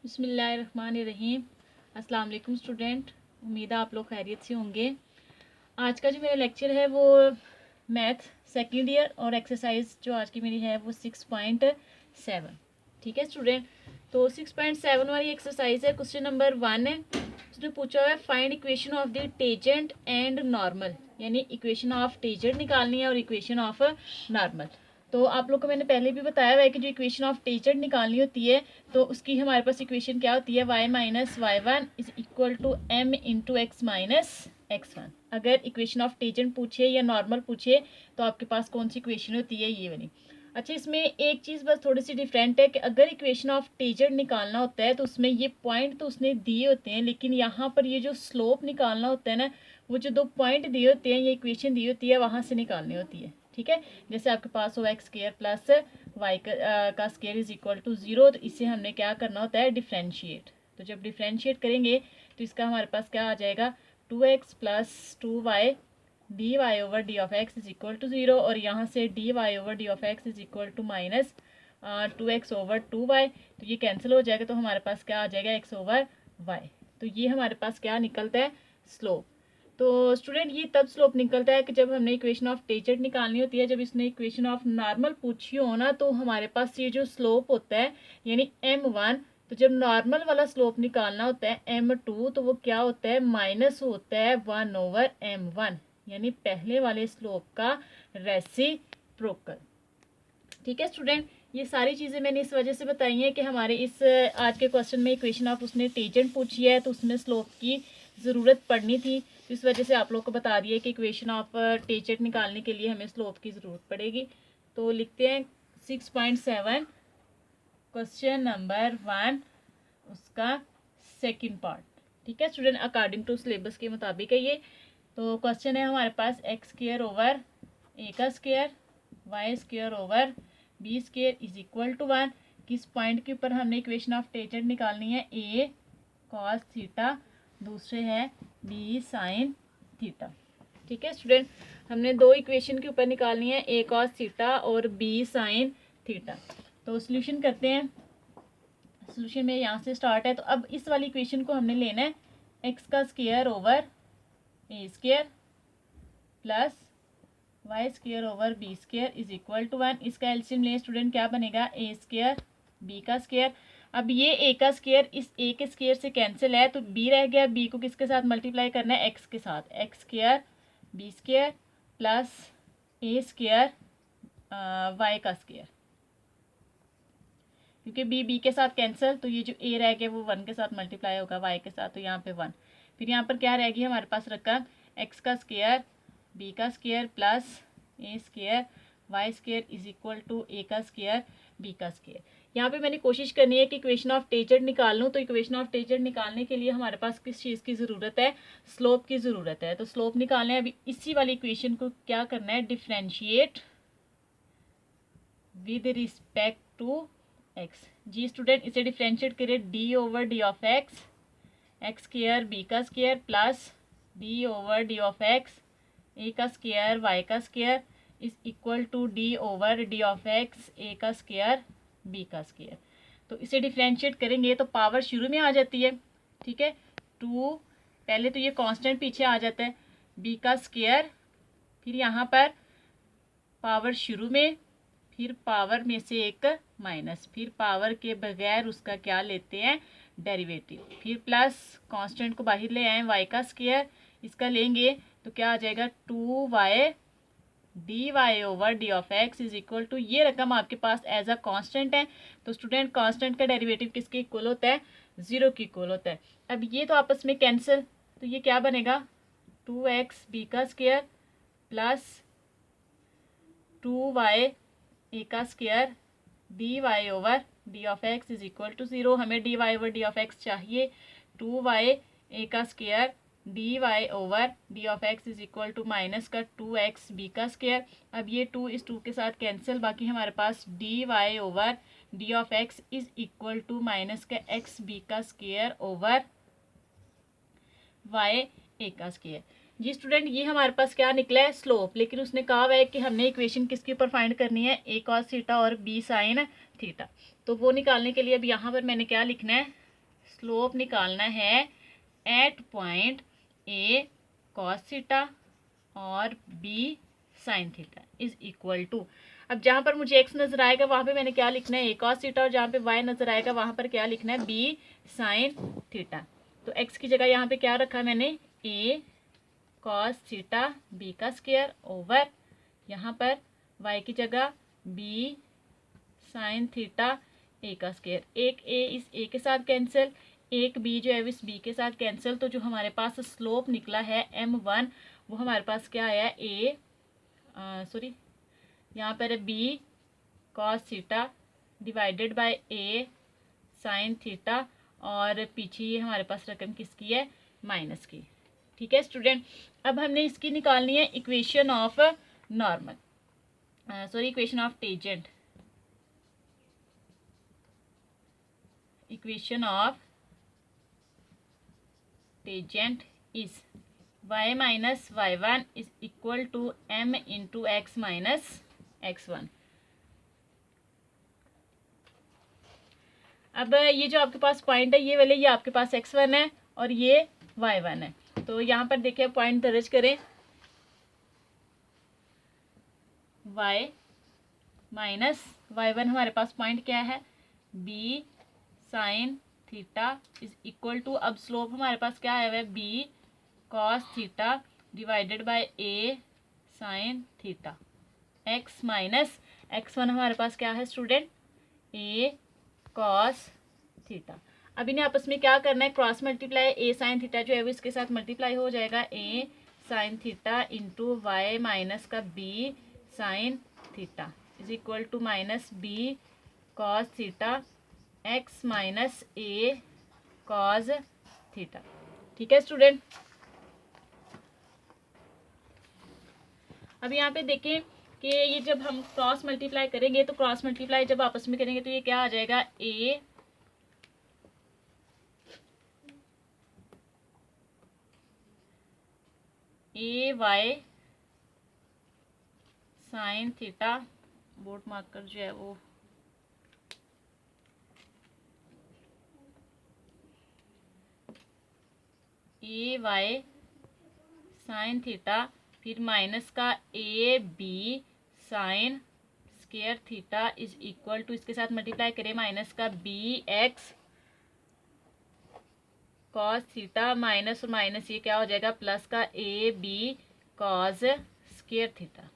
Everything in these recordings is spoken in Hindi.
बिस्मिल्लाहिर्रहमानिर्रहीम। अस्सलाम वालेकुम स्टूडेंट, उम्मीद है आप लोग खैरियत से होंगे। आज का जो मेरा लेक्चर है वो मैथ सेकंड ईयर और एक्सरसाइज जो आज की मेरी है वो 6.7। ठीक है स्टूडेंट, तो 6.7 वाली एक्सरसाइज है। क्वेश्चन नंबर 1 है, उसने पूछा हुआ है find equation of the tangent and normal, यानी इक्वेशन ऑफ टेंजेंट निकालनी है और इक्वेशन ऑफ नॉर्मल। तो आप लोग को मैंने पहले भी बताया हुआ है कि जो इक्वेशन ऑफ टेंजेंट निकालनी होती है तो उसकी हमारे पास इक्वेशन क्या होती है, y minus y one is equal to m into x minus x one. अगर इक्वेशन ऑफ टेंजेंट पूछे या नॉर्मल पूछे तो आपके पास कौन सी इक्वेशन होती है, ये वाली। अच्छा, इसमें एक चीज़ बस थोड़ी सी डिफरेंट है कि अगर इक्वेशन ऑफ टेंजेंट निकालना होता है तो उसमें ये पॉइंट तो उसने दिए होते हैं, लेकिन यहाँ पर ये जो स्लोप निकालना होता है ना, वो जो दो पॉइंट दिए होते हैं, ये इक्वेशन दी होती है, वहाँ से निकालनी होती है। ठीक है, जैसे आपके पास हो एक्स स्क्वायर प्लस वाई का स्क्वायर इज इक्वल टू 0, तो इसे हमने क्या करना होता है, डिफ्रेंशिएट। तो जब डिफ्रेंशिएट करेंगे तो इसका हमारे पास क्या आ जाएगा, 2x plus 2y d y over d of x is equal to 0, और यहाँ से d y over d of x is equal to minus 2x over 2y। तो ये कैंसिल हो जाएगा, तो हमारे पास क्या आ जाएगा, x ओवर y। तो ये हमारे पास क्या निकलता है, स्लोप। तो स्टूडेंट ये तब स्लोप निकलता है कि जब हमने इक्वेशन ऑफ टेंजेंट निकालनी होती है। जब इसने इक्वेशन ऑफ नॉर्मल पूछी हो ना, तो हमारे पास ये जो स्लोप होता है यानी m1, तो जब नॉर्मल वाला स्लोप निकालना होता है m2, तो वो क्या होता है, माइनस होता है 1 ओवर m1, यानी पहले वाले स्लोप का रेसिप्रोकल। ठीक है स्टूडेंट, ये सारी चीज़ें मैंने इस वजह से बताई हैं कि हमारे इस आज के क्वेश्चन में इक्वेशन ऑफ उसने टेंजेंट पूछी है तो उसमें स्लोप की ज़रूरत पड़नी थी। तो इस वजह से आप लोग को बता दिया कि इक्वेशन ऑफ टेंजेंट निकालने के लिए हमें स्लोप की ज़रूरत पड़ेगी। तो लिखते हैं 6.7 क्वेश्चन नंबर 1, उसका सेकंड पार्ट। ठीक है स्टूडेंट, अकॉर्डिंग टू सिलेबस के मुताबिक है ये। तो क्वेश्चन है हमारे पास एक्स स्क्वायर ओवर ए का square y square over b square is equal to 1। किस पॉइंट के ऊपर हमने इक्वेशन ऑफ टेंजेंट निकालनी है, ए कॉस थीटा, दूसरे है बी साइन थीटा। ठीक है स्टूडेंट, हमने दो इक्वेशन के ऊपर निकालनी है, ए कॉस थीटा और बी साइन थीटा। तो सॉल्यूशन करते हैं। सॉल्यूशन में यहाँ से स्टार्ट है। तो अब इस वाली इक्वेशन को हमने लेना है एक्स का square over a square plus y square over b square is equal to 1। इसका एलसीएम ले स्टूडेंट, क्या बनेगा, ए स्क्वायर बी का स्क्वायर। अब ये ए का स्क्वायर इस ए के स्क्वायर से कैंसिल है, तो बी रह गया, बी को किसके साथ मल्टीप्लाई करना है, एक्स के साथ, x square b square plus a square y का स्क्वायर। क्योंकि बी के साथ कैंसिल, तो ये जो ए रह गया वो 1 के साथ मल्टीप्लाई होगा वाई के साथ, तो यहाँ पे 1। फिर यहाँ पर क्या रहेगी हमारे पास रकम, एक्स का स्क्वायर बी का square plus a square y square is equal to a का स्क्वायर बी का स्क्वायर। यहाँ पे मैंने कोशिश करनी है कि इक्वेशन ऑफ टेंजेंट निकाल लूँ। तो इक्वेशन ऑफ टेंजेंट निकालने के लिए हमारे पास किस चीज़ की ज़रूरत है, स्लोप की ज़रूरत है। तो स्लोप निकालना है। अभी इसी वाली इक्वेशन को क्या करना है, differentiate with respect to x. जी स्टूडेंट, इसे डिफ्रेंशिएट करें, d over d of x x square b का square plus d over d of x a का स्क्वायर वाई का square is equal to d over d of x a का स्क्वायर बी का स्क्वायर। तो इसे डिफ्रेंशिएट करेंगे तो पावर शुरू में आ जाती है। ठीक है, 2 पहले तो ये कांस्टेंट पीछे आ जाता है, बी का स्क्वायर, फिर यहाँ पर पावर शुरू में, फिर पावर में से एक माइनस, फिर पावर के बगैर उसका क्या लेते हैं, डेरिवेटिव, फिर प्लस कांस्टेंट को बाहर ले आए, वाई का स्क्वायर, इसका लेंगे तो क्या आ जाएगा, 2y d y over d of x is equal to, ये रकम आपके पास एज अ कांस्टेंट है। तो स्टूडेंट कांस्टेंट का डेरिवेटिव किसके इक्वल होता है, 0 के इक्वल होता है। अब ये तो आपस में कैंसिल, तो ये क्या बनेगा, 2x बी का स्क्वायर प्लस 2y ए का square d y over d of x is equal to 0। हमें d y over d of x चाहिए, 2y ए का square d y over d of x is equal to minus का 2x बी का स्क्वायर। अब ये 2 इस 2 के साथ कैंसिल, बाकी हमारे पास d y over d of x is equal to minus का x बी का स्क्वायर ओवर y ए का स्क्वायर। जी स्टूडेंट, ये हमारे पास क्या निकला है, स्लोप। लेकिन उसने कहा हुआ है कि हमने इक्वेशन किसके ऊपर फाइंड करनी है, ए कॉस थीटा और बी साइन थीटा। तो वो निकालने के लिए अब यहाँ पर मैंने क्या लिखना है, स्लोप निकालना है at point a cos theta और b sine theta is equal to, अब जहाँ पर मुझे एक्स नजर आएगा वहाँ पे मैंने क्या लिखना है, ए कॉस थीटा, और जहाँ पे वाई नजर आएगा वहाँ पर क्या लिखना है, बी साइन थीटा। तो एक्स की जगह यहाँ पे क्या रखा मैंने, ए कॉस थीटा बी का स्क्वायर ओवर यहाँ पर वाई की जगह बी साइन थीटा ए का स्क्वायर। एक ए इस ए के साथ कैंसिल, एक बी जो है इस बी के साथ कैंसिल। तो जो हमारे पास स्लोप निकला है m1 वो हमारे पास क्या आया, ए सॉरी यहाँ पर है b cos theta divided by a sine theta, और पीछे ये हमारे पास रकम किसकी है, माइनस की। ठीक है स्टूडेंट, अब हमने इसकी निकालनी है equation of normal, sorry equation of tangent. Equation of tangent is y minus y1 is equal to m into x minus x1। अब ये जो आपके पास पॉइंट है ये वाले, ये आपके पास x1 है और ये y1 है। तो यहाँ पर देखिए पॉइंट दर्ज करें, y माइनस y1 हमारे पास पॉइंट क्या है, b sine theta is equal to, अब स्लोप हमारे पास क्या है, b cos theta divided by a sine theta, x minus x1 हमारे पास क्या है स्टूडेंट, a कॉस थीटा। अब इन्हें आपस में क्या करना है, cross multiply, a sine theta जो है वो इसके साथ मल्टीप्लाई हो जाएगा, a sine theta into y minus का b sine theta is equal to minus b cos theta x minus a cos theta. ठीक है स्टूडेंट, अब यहाँ पे देखें कि ये जब हम क्रॉस मल्टीप्लाई करेंगे तो क्रॉस मल्टीप्लाई जब आपस में करेंगे तो ये क्या आ जाएगा, a y sine theta, board marker जो है वो ए वाई साइन थीटा, फिर माइनस का a b sine square theta is equal to, इसके साथ मल्टीप्लाई करें माइनस का b x cos theta, minus और माइनस ये क्या हो जाएगा, प्लस का a b cos square theta.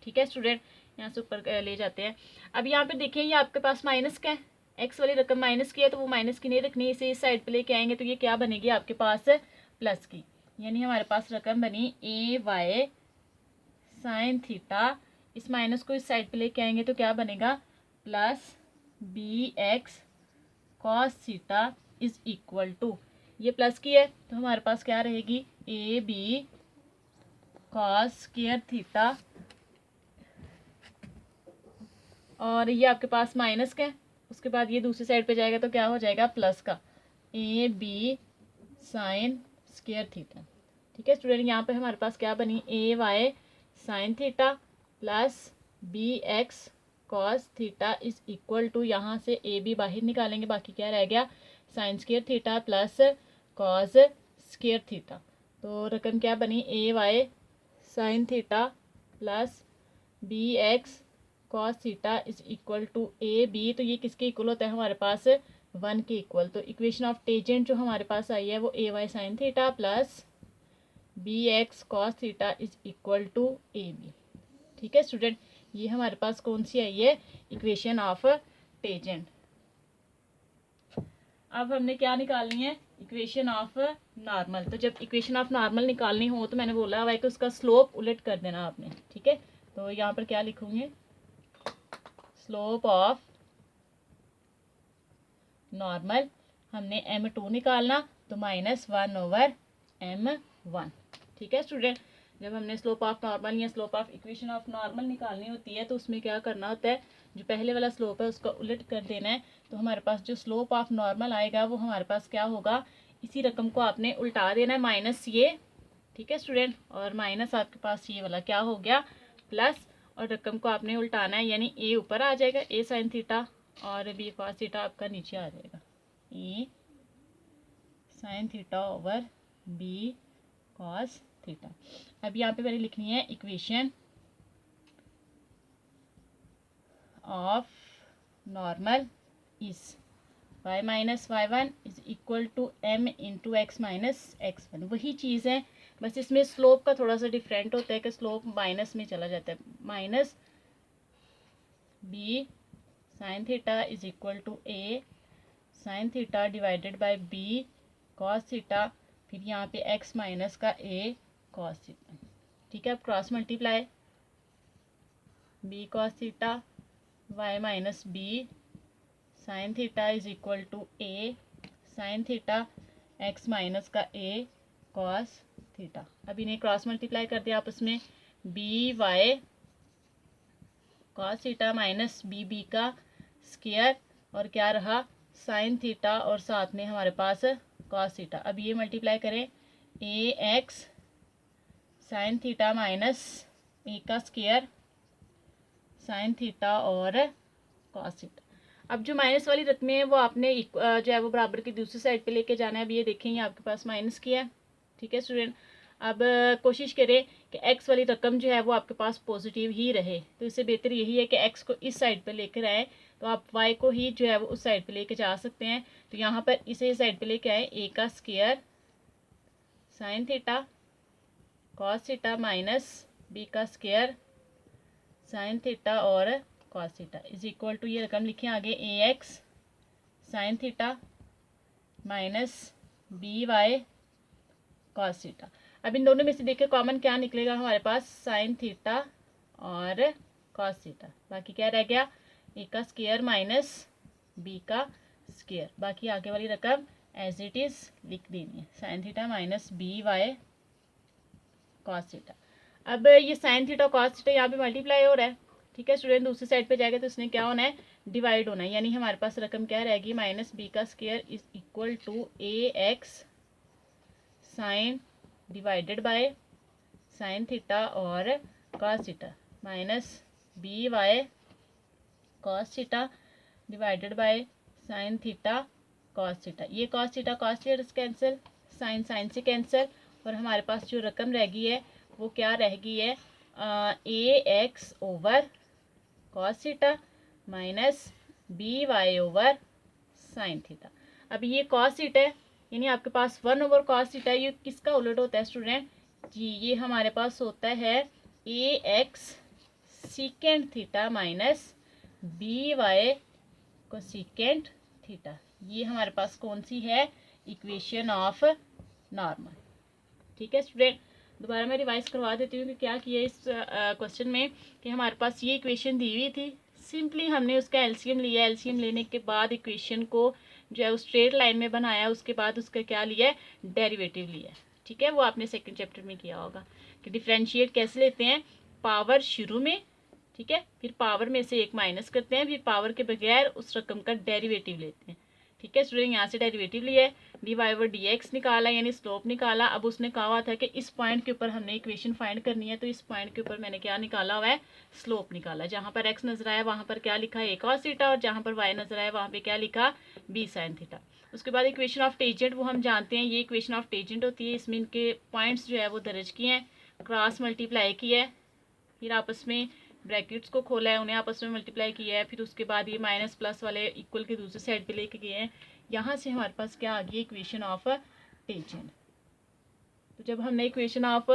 ठीक है स्टूडेंट, यहाँ से ऊपर ले जाते हैं। अब यहाँ पे देखिए ये आपके पास माइनस का है, एक्स वाली रकम माइनस की है तो वो माइनस की नहीं रखनी, इसे इस साइड पे लेके आएंगे तो ये क्या बनेगी आपके पास, प्लस की। यानी हमारे पास रकम बनी ए वाई साइन थीटा, इस माइनस को इस साइड पे लेके आएंगे तो क्या बनेगा, plus b x cos theta is equal to, ये प्लस की है तो हमारे पास क्या रहेगी, a b cos square theta, और ये आपके पास माइनस का है, उसके बाद ये दूसरी साइड पे जाएगा तो क्या हो जाएगा, प्लस का a b sine square theta. ठीक है स्टूडेंट, यहाँ पे हमारे पास क्या बनी, a y sine theta plus b x cos theta is equal to, यहाँ से ए बी बाहर निकालेंगे, बाकी क्या रह गया, sine square theta plus cos square theta. तो रकम क्या बनी, a y sine theta plus b x cos theta is equal to a b, तो ये किसके इक्वल होता है हमारे पास, 1 के इक्वल। तो इक्वेशन ऑफ टेंजेंट जो हमारे पास आई है वो a y sine theta plus b x cos theta is equal to a b. ठीक है स्टूडेंट, ये हमारे पास कौन सी आई है, इक्वेशन ऑफ टेंजेंट। अब हमने क्या निकालनी है, इक्वेशन ऑफ नॉर्मल। तो जब इक्वेशन ऑफ नॉर्मल निकालनी हो तो मैंने बोला हुआ है कि उसका स्लोप उलट कर देना आपने। ठीक है, तो यहाँ पर क्या लिखूंगे, स्लोप ऑफ नॉर्मल हमने m2 निकालना तो -1/m1। ठीक है स्टूडेंट, जब हमने स्लोप ऑफ नॉर्मल या slope of equation of normal निकालनी होती है तो उसमें क्या करना होता है, जो पहले वाला स्लोप है उसका उलट कर देना है। तो हमारे पास जो स्लोप ऑफ नॉर्मल आएगा वो हमारे पास क्या होगा, इसी रकम को आपने उल्टा देना है, माइनस ये। ठीक है स्टूडेंट, और माइनस आपके पास ये वाला क्या हो गया, प्लस, और रकम को आपने उल्टाना है, यानी ए ऊपर आ जाएगा, ए साइन थीटा, और बी कॉस थीटा आपका नीचे आ जाएगा, a sine theta over b cos theta. अब यहाँ पे मैंने लिखनी है equation of normal is y minus y one is equal to m into x minus x one. वही चीज़ है, बस इसमें स्लोप का थोड़ा सा डिफरेंट होता है कि स्लोप माइनस में चला जाता है। Minus b sine theta is equal to a sine theta divided by b cos theta, फिर यहाँ पे x माइनस का a कॉस थीटा। ठीक है, अब cross multiply b cos theta y minus b sine theta is equal to a sine theta x minus का a कॉस थीटा। अब इन्हें क्रॉस मल्टीप्लाई कर दिया आपस में, b y cos theta minus b का स्क्वायर और क्या रहा साइन थीटा और साथ में हमारे पास कॉस थीटा। अब ये मल्टीप्लाई करें ए एक्स साइन थीटा माइनस ए का स्क्वायर साइन थीटा और कॉस थीटा। अब जो माइनस वाली रकमें हैं वो आपने जो है वो बराबर की दूसरी साइड पे लेके जाना है। अब ये देखेंगे आपके पास माइनस की है। ठीक है स्टूडेंट, अब कोशिश करें कि एक्स वाली रकम जो है वो आपके पास पॉजिटिव ही रहे, तो इससे बेहतर यही है कि एक्स को इस साइड पे लेकर आए, तो आप वाई को ही जो है वो उस साइड पे लेके जा सकते हैं। तो यहाँ पर इसे इस साइड पे लेके आए, ए का square sine theta cos theta minus b का स्क्वायर साइन थीटा और cos theta is equal to, ये रकम लिखें आगे, a x sine theta minus b y cos theta. अब इन दोनों में से देखिए कॉमन क्या निकलेगा हमारे पास, साइन थीटा और कॉस थीटा। बाकी क्या रह गया, ए का स्क्वायर माइनस बी का स्क्वायर। बाकी आगे वाली रकम एज इट इज लिख देनी है, sine theta minus b y cos theta. अब ये साइन थीटा कॉस थीटा यहाँ पे मल्टीप्लाई हो रहा है। ठीक है स्टूडेंट, दूसरी साइड पे जाएगा तो इसने क्या होना है, डिवाइड होना है, यानी हमारे पास रकम क्या रहेगी, माइनस बी का square is equal to a x sine divided by sine theta और cos theta minus b y cos theta divided by sine theta cos theta. ये cos theta cancel, sine sine से कैंसिल, और हमारे पास जो रकम रह गई है वो क्या रह गई है, a x over cos theta minus b y over sine theta. अब ये कॉस थीटा है, यानी आपके पास 1 ओवर कॉस थीटा, ये किसका उलट होता है स्टूडेंट जी, ये हमारे पास होता है a x secant theta minus b y cosecant theta. ये हमारे पास कौन सी है, इक्वेशन ऑफ नॉर्मल। ठीक है स्टूडेंट, दोबारा मैं रिवाइज करवा देती हूँ कि क्या किया इस क्वेश्चन में, कि हमारे पास ये इक्वेशन दी हुई थी, सिंपली हमने उसका एलसीएम लिया, एलसीएम लेने के बाद इक्वेशन को जो है वो स्ट्रेट लाइन में बनाया, उसके बाद उसका क्या लिया है, डेरिवेटिव लिया है। ठीक है, वो आपने सेकंड चैप्टर में किया होगा कि डिफरेंशिएट कैसे लेते हैं, पावर शुरू में, ठीक है, फिर पावर में से एक माइनस करते हैं, फिर पावर के बगैर उस रकम का डेरिवेटिव लेते हैं। ठीक है स्टूडेंट, यहाँ से डेरिवेटिव लिया है, d y over d x निकाला, यानी स्लोप निकाला। अब उसने कहा हुआ था कि इस पॉइंट के ऊपर हमने इक्वेशन फाइंड करनी है, तो इस पॉइंट के ऊपर मैंने क्या निकाला हुआ है, स्लोप निकाला। जहाँ पर एक्स नजर आया वहाँ पर क्या लिखा, ए कॉस थीटा, और जहाँ पर वाई नजर आया वहाँ पे क्या लिखा, बी साइन थीटा। उसके बाद इक्वेशन ऑफ टेंजेंट, वो हम जानते हैं, ये इक्वेशन ऑफ टेंजेंट होती है, इसमें इनके पॉइंट्स जो है वो दर्ज किए हैं, क्रॉस मल्टीप्लाई किया है, फिर आपस में ब्रैकेट्स को खोला है, उन्हें आपस में मल्टीप्लाई किया है, फिर उसके बाद ये माइनस प्लस वाले इक्वल के दूसरी साइड पे लेके गए हैं। यहाँ से हमारे पास क्या आ गई, इक्वेशन ऑफ टेंजेंट। तो जब हमने इक्वेशन ऑफ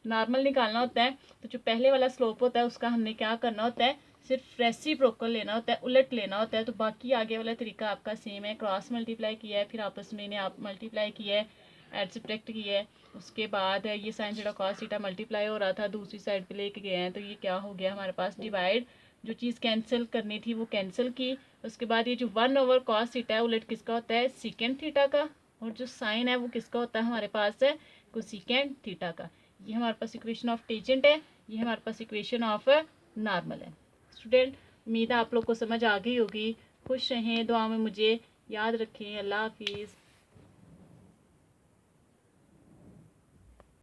नॉर्मल निकालना होता है, तो जो पहले वाला स्लोप होता है उसका हमने क्या करना होता है, सिर्फ रेसिप्रोकल लेना होता है, उलट लेना होता है। तो बाकी आगे वाला तरीका आपका सेम है, क्रॉस मल्टीप्लाई किया है, फिर आपस में इन्हें आप मल्टीप्लाई किया है, एड सब्ट्रैक्ट किया है, उसके बाद ये sign theta cos theta multiply हो रहा था, दूसरी साइड पे लेके गए हैं, तो ये क्या हो गया हमारे पास, डिवाइड, जो चीज़ कैंसिल करनी थी वो कैंसिल की। उसके बाद ये जो 1 ओवर कॉस थीटा है उलट किसका होता है, सीकेंड थीटा का, और जो साइन है वो किसका होता है हमारे पास है, कोसेकेंड थीटा का। ये हमारे पास इक्वेशन ऑफ टेंजेंट है, ये हमारे पास इक्वेशन ऑफ नॉर्मल है। स्टूडेंट, उम्मीद है आप लोग को समझ आ गई होगी। खुश रहें, दुआ में मुझे याद रखें। अल्लाह हाफिज़।